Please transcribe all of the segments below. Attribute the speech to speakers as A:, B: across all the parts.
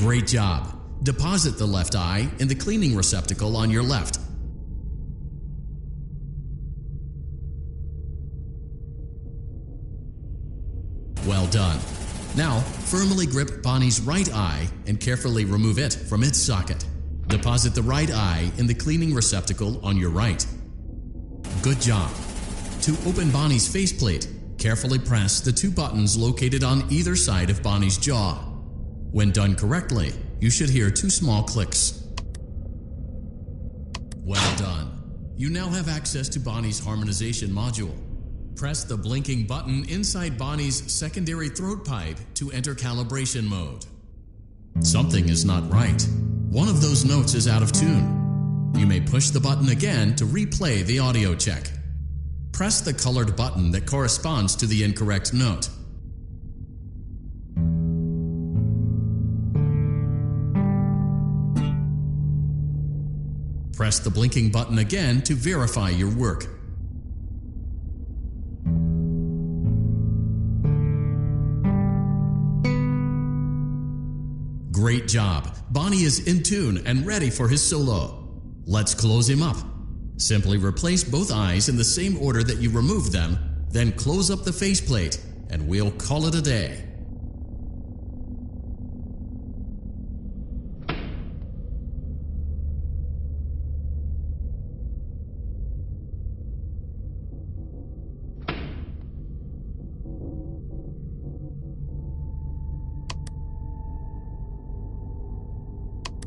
A: Great job! Deposit the left eye in the cleaning receptacle on your left. Well done. Now, firmly grip Bonnie's right eye and carefully remove it from its socket. Deposit the right eye in the cleaning receptacle on your right. Good job. To open Bonnie's faceplate, carefully press the two buttons located on either side of Bonnie's jaw. When done correctly, you should hear two small clicks. Well done. You now have access to Bonnie's harmonization module. Press the blinking button inside Bonnie's secondary throat pipe to enter calibration mode. Something is not right. One of those notes is out of tune. You may push the button again to replay the audio check. Press the colored button that corresponds to the incorrect note. Press the blinking button again to verify your work. Great job! Bonnie is in tune and ready for his solo. Let's close him up. Simply replace both eyes in the same order that you removed them, then close up the faceplate, and we'll call it a day.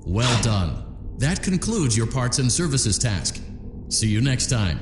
A: Well done. That concludes your parts and services task. See you next time.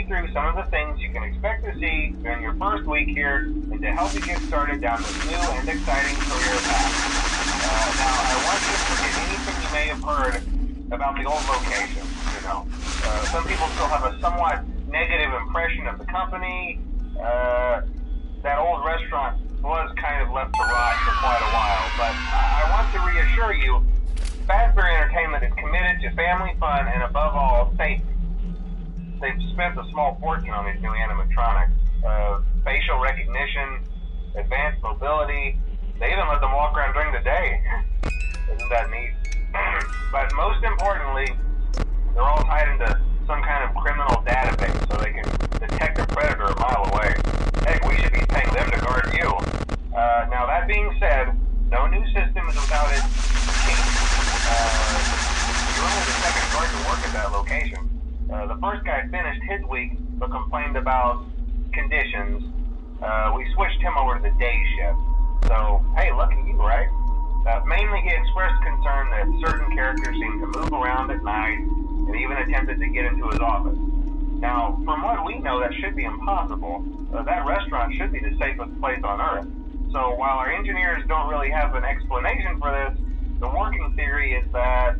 B: you through some of the things you can expect to see during your first week here and to help you get started down this new and exciting career path. Now, I want you to forget anything you may have heard about the old location. Some people still have a somewhat negative impression of the company. That old restaurant was kind of left to rot for quite a while, but I want to reassure you, Fazbear Entertainment is committed to family fun and, above all, safety. They've spent a small fortune on these new animatronics. Facial recognition, advanced mobility. They even let them walk around during the day. Isn't that neat? But most importantly, they're all tied into some kind of criminal database so they can detect a predator a mile away. Heck, we should be paying them to guard you. Now, that being said, no new system is without its kinks. You're only the second guard to work at that location. The first guy finished his week but complained about conditions. We switched him over to the day shift. So, hey, lucky you, right? Mainly he expressed concern that certain characters seemed to move around at night and even attempted to get into his office. Now, from what we know, that should be impossible. That restaurant should be the safest place on Earth. So while our engineers don't really have an explanation for this, the working theory is that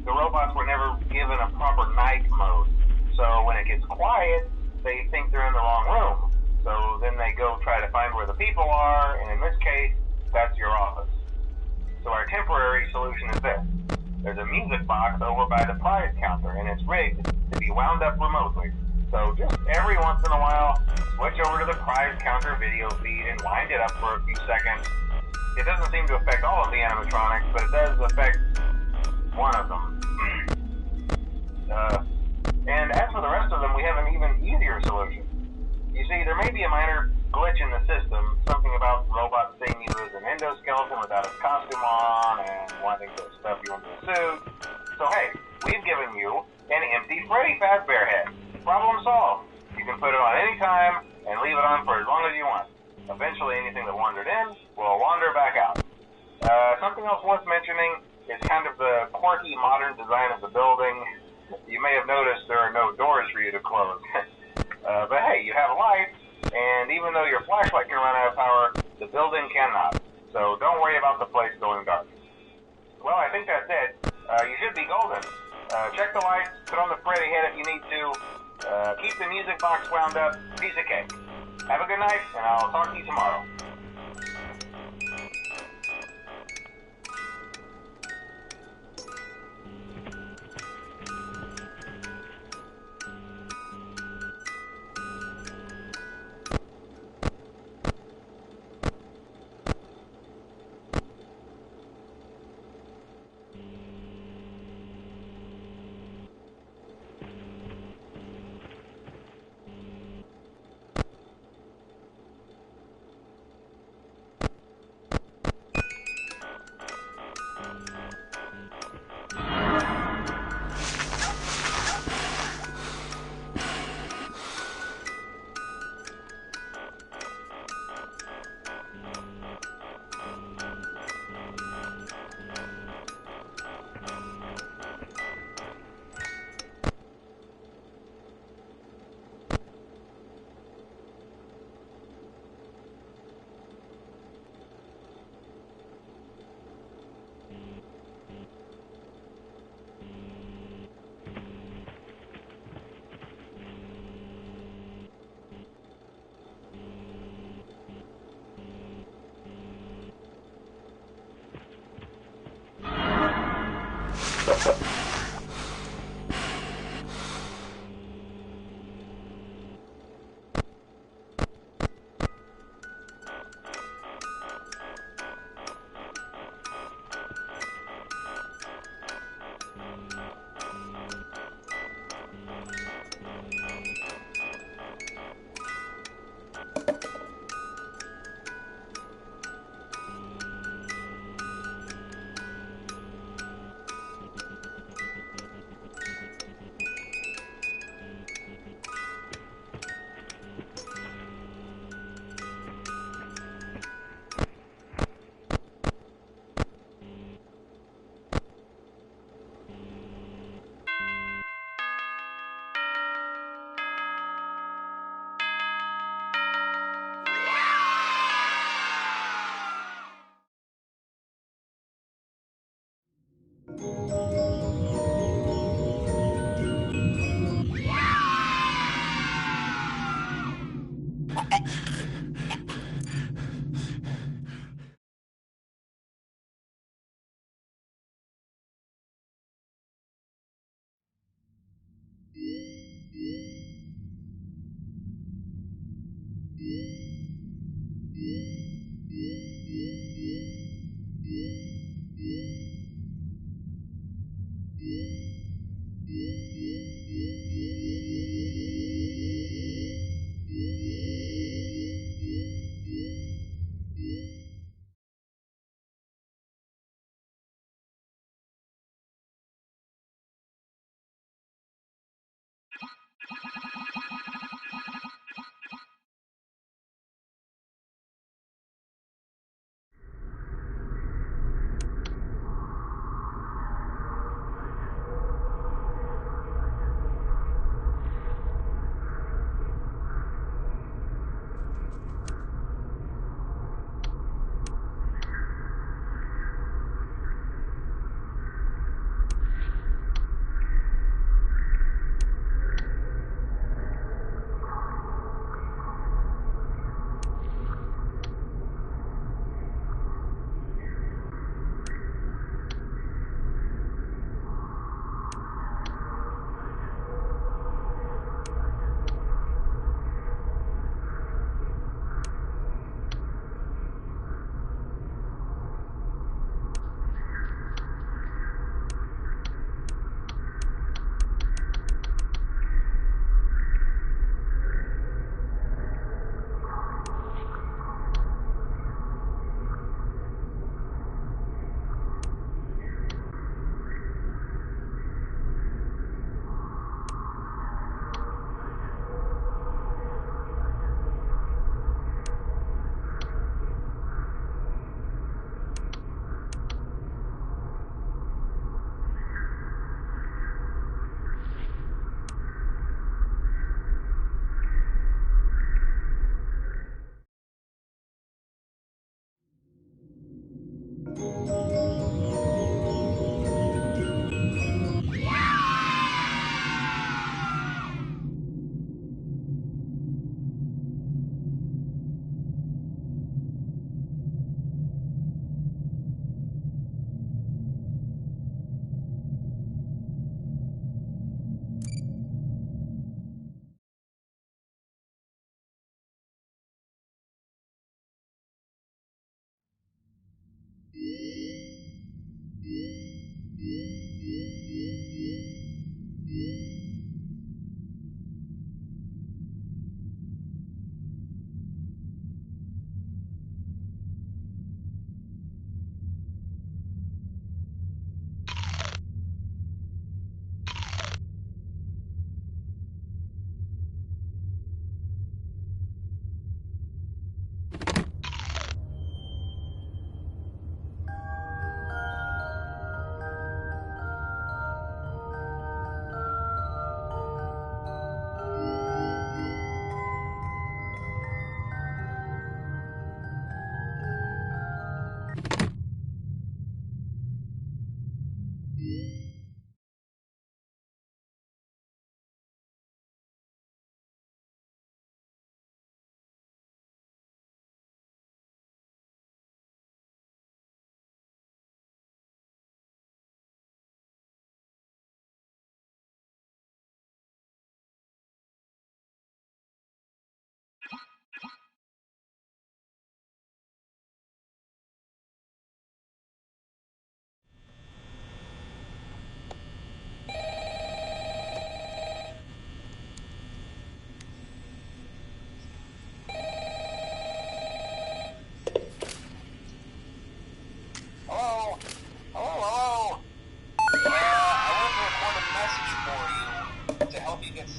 B: the robots were never given a proper night mode. So when it gets quiet, they think they're in the wrong room. So then they go try to find where the people are, and in this case, that's your office. So our temporary solution is this. There's a music box over by the prize counter, and it's rigged to be wound up remotely. So just every once in a while, switch over to the prize counter video feed and wind it up for a few seconds. It doesn't seem to affect all of the animatronics, but it does affect one of them. And as for the rest of them, we have an even easier solution. You see, there may be a minor glitch in the system, something about robots seeing you as an endoskeleton without a costume on and wanting to stuff you into a suit. So hey, we've given you an empty Freddy Fazbear head. Problem solved. You can put it on any time and leave it on for as long as you want. Eventually anything that wandered in will wander back out. Something else worth mentioning is kind of the quirky modern design of the building. You may have noticed there are no doors for you to close. But hey, you have lights, and even though your flashlight can run out of power, the building cannot. So don't worry about the place going dark. Well, I think that's it. You should be golden. Check the lights, put on the Freddy head if you need to. Keep the music box wound up. Piece of cake. Have a good night, and I'll talk to you tomorrow.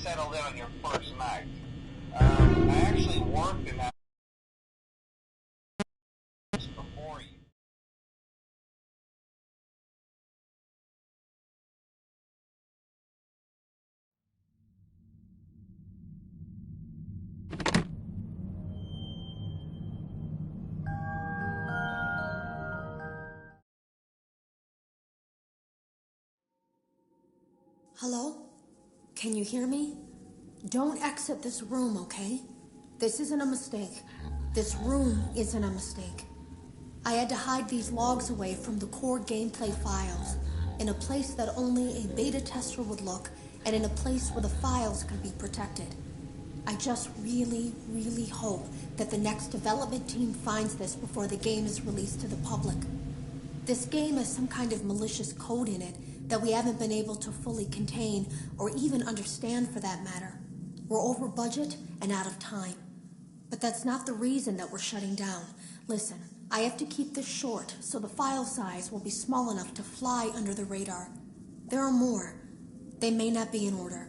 B: settled in on your first night. I actually worked in that before you.
C: Hello? Can you hear me? Don't exit this room, okay? This isn't a mistake. This room isn't a mistake. I had to hide these logs away from the core gameplay files, in a place that only a beta tester would look, and in a place where the files could be protected. I just really, really hope that the next development team finds this before the game is released to the public. This game has some kind of malicious code in it that we haven't been able to fully contain or even understand for that matter. We're over budget and out of time. But that's not the reason that we're shutting down. Listen, I have to keep this short so the file size will be small enough to fly under the radar. There are more. They may not be in order.